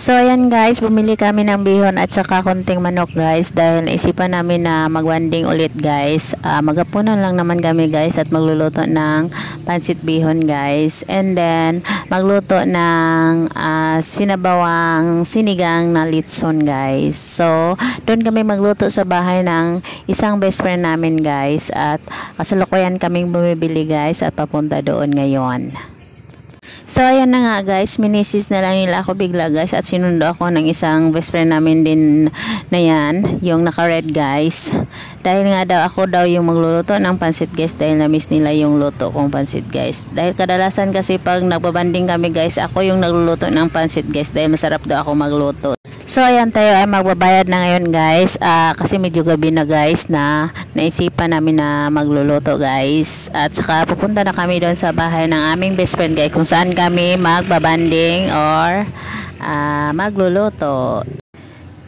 So ayan guys, bumili kami ng bihon at saka konting manok guys dahil naisipan namin na magbanding ulit guys. Magapunan lang naman kami guys at magluluto ng pansit bihon guys. And then magluto ng sinabawang sinigang na litson guys. So doon kami magluto sa bahay ng isang best friend namin guys at kasalukuyan kaming bumibili guys at papunta doon ngayon. So ayan na nga guys, minisis na lang nila ako bigla guys at sinundo ako ng isang best friend namin din na yan, yung naka-red guys. Dahil nga daw ako daw yung magluluto ng pansit guys dahil na-miss nila yung luto kong pansit guys. Dahil kadalasan kasi pag nagbabanding kami guys, ako yung nagluluto ng pansit guys dahil masarap daw ako magluto. So ayan, tayo ay magbabayad na ngayon guys kasi medyo gabi na guys na naisipan namin na magluluto guys. At saka pupunta na kami doon sa bahay ng aming best friend guys kung saan kami magbabanding or magluluto.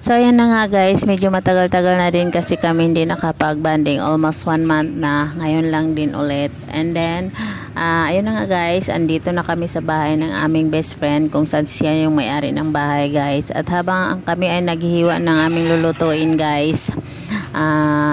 So ayan na nga guys, medyo matagal-tagal na din kasi kami hindi nakapagbanding, almost 1 month na, ngayon lang din ulit. And then ayun na nga guys, andito na kami sa bahay ng aming best friend kung saan siya yung may-ari ng bahay guys. At habang kami ay naghihiwa ng aming lulutuin guys,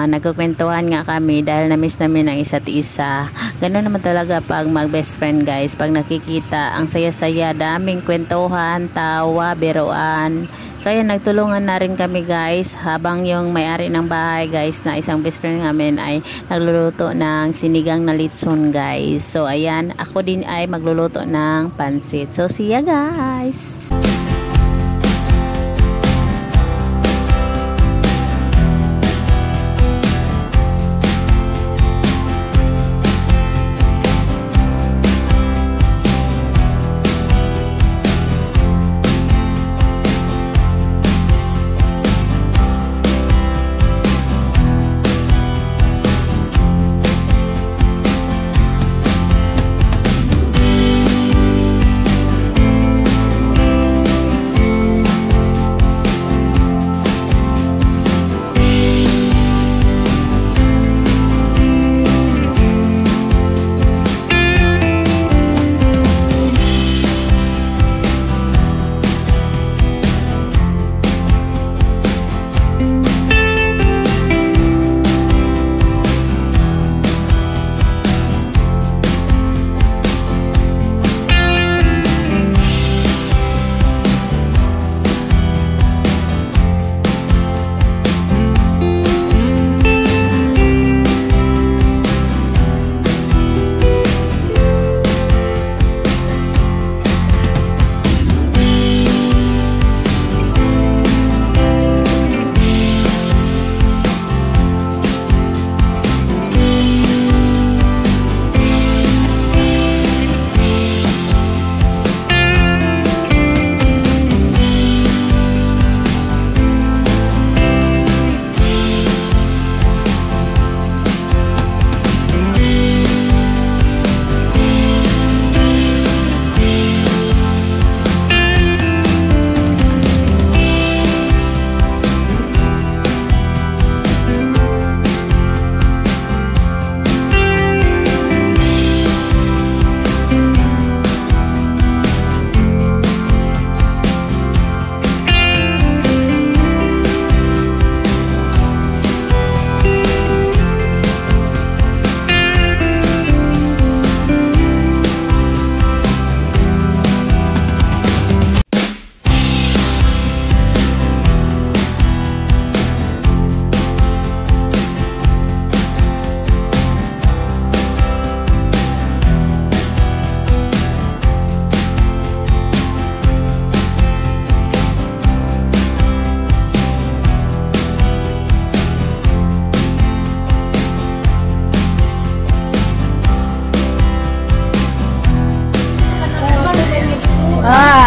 nagkukwentuhan nga kami dahil na-miss namin ang isa't isa. Ganun naman talaga pag mag best friend guys, pag nakikita ang saya-saya, daming kwentuhan, tawa, biruan. So ayan, nagtulungan na rin kami guys habang yung may-ari ng bahay guys na isang best friend namin ay nagluluto ng sinigang na litson guys. So ayan, ako din ay magluluto ng pansit. So see ya guys!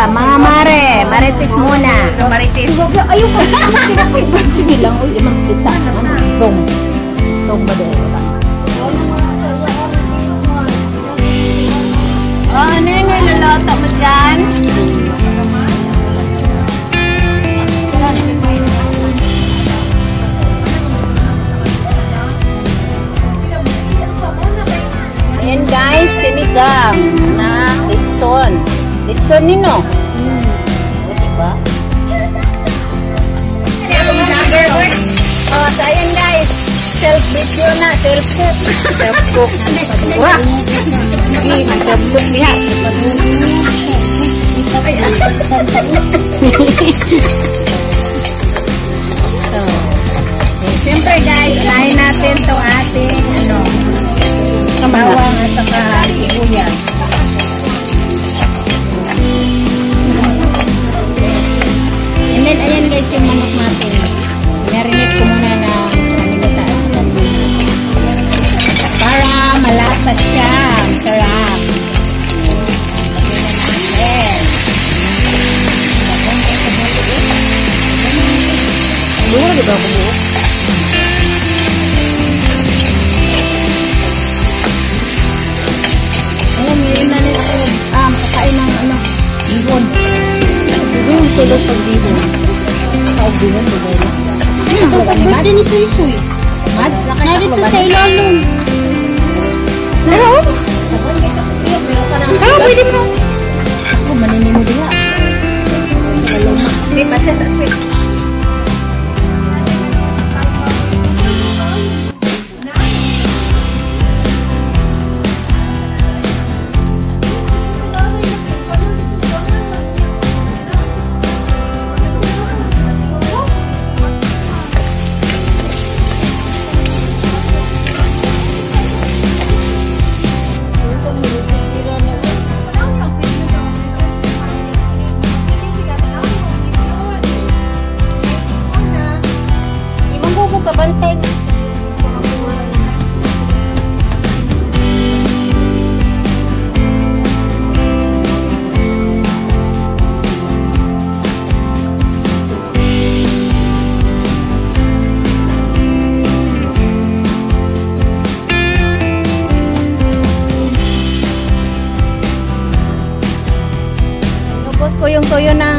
Mga marites muna. Marites. Ayaw ko. Sige lang. Kita. Song ba din? Ano yung nilalato mo dyan? Ayan guys, sinigang na litson. Litson nino. Diba? Oh, so ayan guys. Self-video na. Self-cook. Self-cook. Wah! Self-cook niya. Siyempre guys, unahin natin itong ating bawang at saka sibuyas. And then ayan guys yung manok natin. Narinit ko muna na pamilita at saka para malasa siya. Sarap. Buo, di ba buo? Ayan, yun na nito. Makakain ng bihon. Yung tulog pag bihon. Kaubihan, di ba yun? Ito, pag-birthday ni Suy-Suy. Mad? Narito sa ilalong. Naroon? Pwede mo. Ako, manini mo diha. Hindi, matya sa sweet. Kabantay. Ubos ko yung toyo na